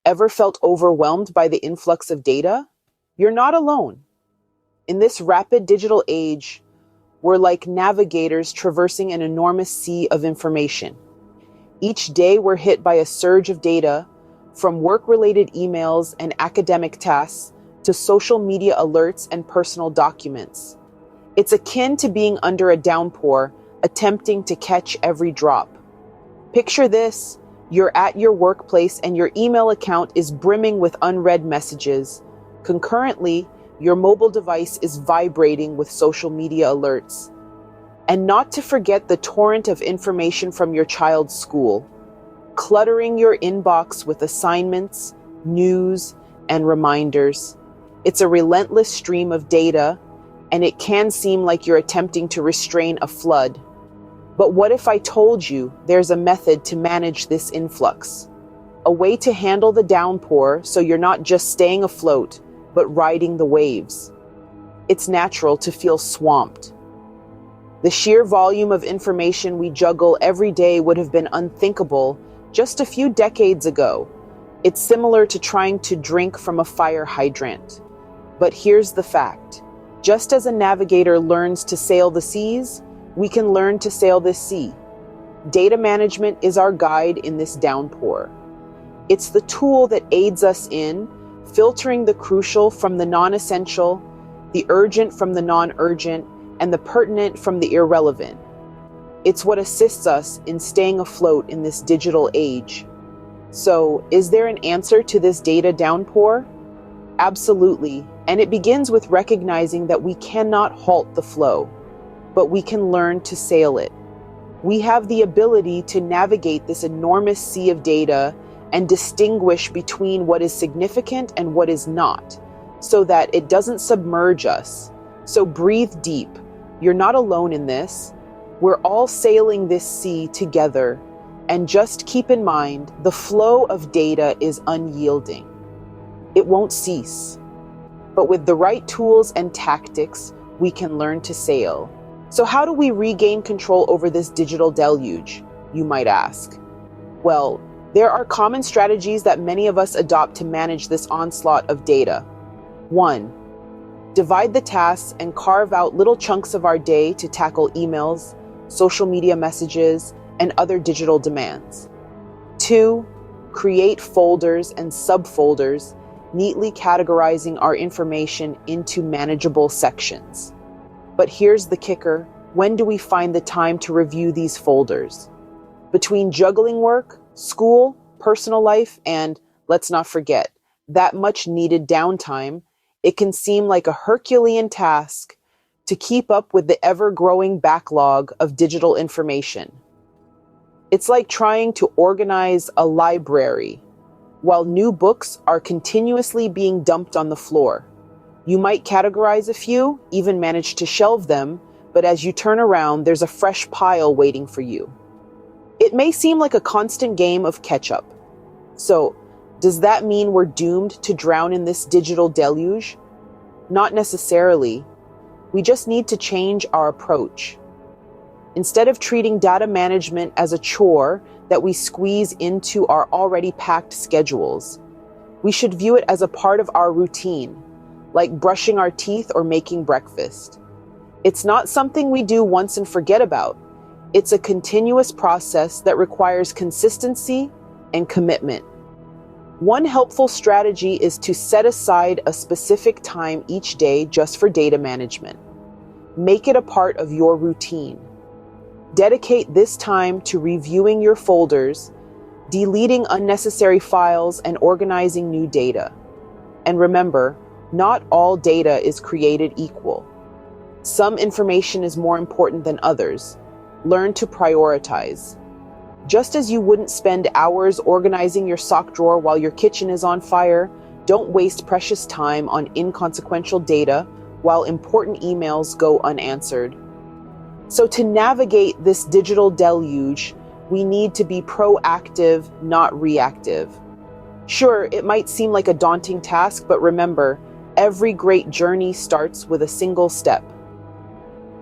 Ever felt overwhelmed by the influx of data? You're not alone. In this rapid digital age, we're like navigators traversing an enormous sea of information. Each day, we're hit by a surge of data, from work-related emails and academic tasks to social media alerts and personal documents. It's akin to being under a downpour, attempting to catch every drop. Picture this: you're at your workplace and your email account is brimming with unread messages. Concurrently, your mobile device is vibrating with social media alerts. And not to forget the torrent of information from your child's school, cluttering your inbox with assignments, news, and reminders. It's a relentless stream of data, and it can seem like you're attempting to restrain a flood. But what if I told you there's a method to manage this influx? A way to handle the downpour so you're not just staying afloat, but riding the waves. It's natural to feel swamped. The sheer volume of information we juggle every day would have been unthinkable just a few decades ago. It's similar to trying to drink from a fire hydrant. But here's the fact. Just as a navigator learns to sail the seas, we can learn to sail this sea. Data management is our guide in this downpour. It's the tool that aids us in filtering the crucial from the non-essential, the urgent from the non-urgent, and the pertinent from the irrelevant. It's what assists us in staying afloat in this digital age. So, is there an answer to this data downpour? Absolutely, and it begins with recognizing that we cannot halt the flow, but we can learn to sail it. We have the ability to navigate this enormous sea of data and distinguish between what is significant and what is not, so that it doesn't submerge us. So breathe deep. You're not alone in this. We're all sailing this sea together. And just keep in mind, the flow of data is unyielding. It won't cease. But with the right tools and tactics, we can learn to sail. So how do we regain control over this digital deluge, you might ask? Well, there are common strategies that many of us adopt to manage this onslaught of data. 1. Divide the tasks and carve out little chunks of our day to tackle emails, social media messages, and other digital demands. 2. Create folders and subfolders, neatly categorizing our information into manageable sections. But here's the kicker: when do we find the time to review these folders? Between juggling work, school, personal life, and, let's not forget, that much needed downtime, it can seem like a Herculean task to keep up with the ever-growing backlog of digital information. It's like trying to organize a library while new books are continuously being dumped on the floor. You might categorize a few, even manage to shelve them, but as you turn around, there's a fresh pile waiting for you. It may seem like a constant game of catch-up. So, does that mean we're doomed to drown in this digital deluge? Not necessarily. We just need to change our approach. Instead of treating data management as a chore that we squeeze into our already packed schedules, we should view it as a part of our routine, like brushing our teeth or making breakfast. It's not something we do once and forget about. It's a continuous process that requires consistency and commitment. One helpful strategy is to set aside a specific time each day just for data management. Make it a part of your routine. Dedicate this time to reviewing your folders, deleting unnecessary files, and organizing new data. And remember, not all data is created equal. Some information is more important than others. Learn to prioritize. Just as you wouldn't spend hours organizing your sock drawer while your kitchen is on fire, don't waste precious time on inconsequential data while important emails go unanswered. So to navigate this digital deluge, we need to be proactive, not reactive. Sure, it might seem like a daunting task, but remember, every great journey starts with a single step.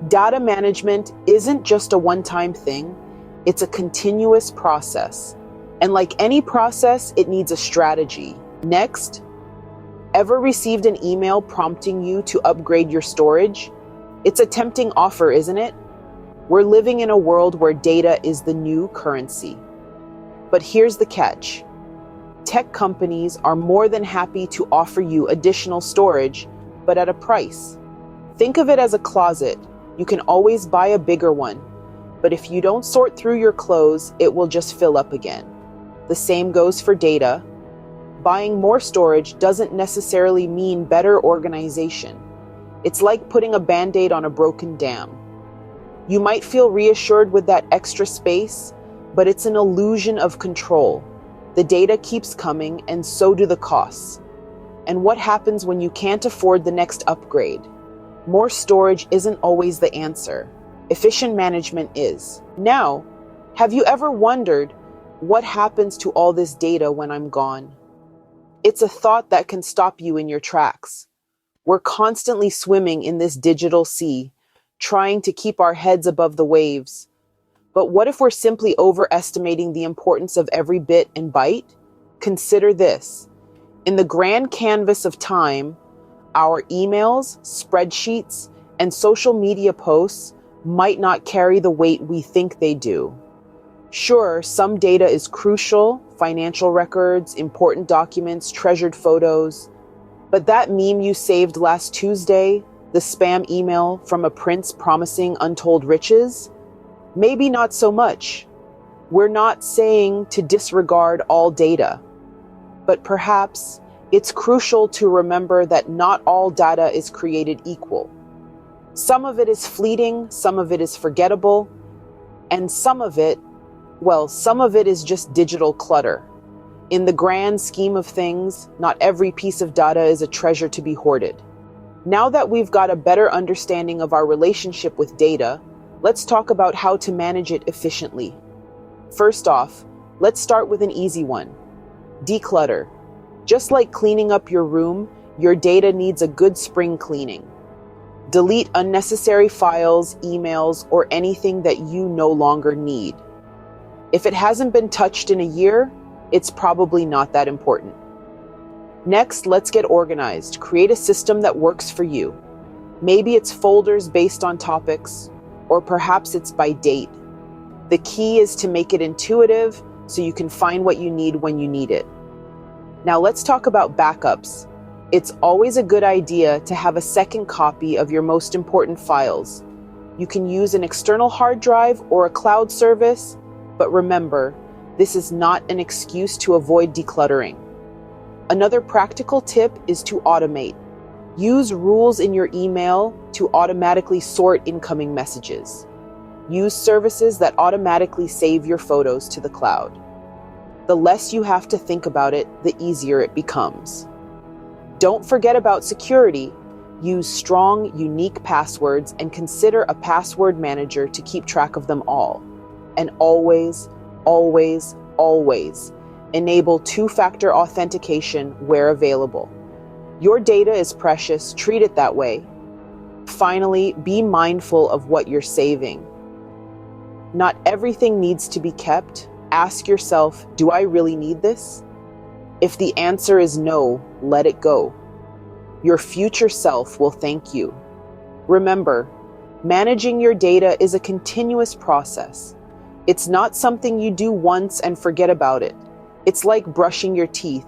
Data management isn't just a one-time thing. It's a continuous process. And like any process, it needs a strategy. Next, ever received an email prompting you to upgrade your storage? It's a tempting offer, isn't it? We're living in a world where data is the new currency. But here's the catch. Tech companies are more than happy to offer you additional storage, but at a price. Think of it as a closet. You can always buy a bigger one, but if you don't sort through your clothes, it will just fill up again. The same goes for data. Buying more storage doesn't necessarily mean better organization. It's like putting a band-aid on a broken dam. You might feel reassured with that extra space, but it's an illusion of control. The data keeps coming, and so do the costs. And what happens when you can't afford the next upgrade? More storage isn't always the answer. Efficient management is. Now, have you ever wondered what happens to all this data when I'm gone? It's a thought that can stop you in your tracks. We're constantly swimming in this digital sea, trying to keep our heads above the waves. But what if we're simply overestimating the importance of every bit and byte? Consider this. In the grand canvas of time, our emails, spreadsheets, and social media posts might not carry the weight we think they do. Sure, some data is crucial, financial records, important documents, treasured photos, but that meme you saved last Tuesday, the spam email from a prince promising untold riches, maybe not so much. We're not saying to disregard all data, but perhaps it's crucial to remember that not all data is created equal. Some of it is fleeting, some of it is forgettable, and some of it is just digital clutter. In the grand scheme of things, not every piece of data is a treasure to be hoarded. Now that we've got a better understanding of our relationship with data, let's talk about how to manage it efficiently. First off, let's start with an easy one. Declutter. Just like cleaning up your room, your data needs a good spring cleaning. Delete unnecessary files, emails, or anything that you no longer need. If it hasn't been touched in a year, it's probably not that important. Next, let's get organized. Create a system that works for you. Maybe it's folders based on topics, or perhaps it's by date. The key is to make it intuitive so you can find what you need when you need it. Now let's talk about backups. It's always a good idea to have a second copy of your most important files. You can use an external hard drive or a cloud service, but remember, this is not an excuse to avoid decluttering. Another practical tip is to automate. Use rules in your email to automatically sort incoming messages. Use services that automatically save your photos to the cloud. The less you have to think about it, the easier it becomes. Don't forget about security. Use strong, unique passwords and consider a password manager to keep track of them all. And always, always, always enable two-factor authentication where available. Your data is precious, treat it that way. Finally, be mindful of what you're saving. Not everything needs to be kept. Ask yourself, do I really need this? If the answer is no, let it go. Your future self will thank you. Remember, managing your data is a continuous process. It's not something you do once and forget about it. It's like brushing your teeth.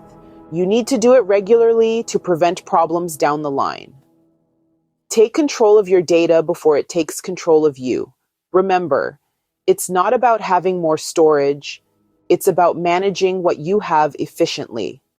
You need to do it regularly to prevent problems down the line. Take control of your data before it takes control of you. Remember, it's not about having more storage. It's about managing what you have efficiently.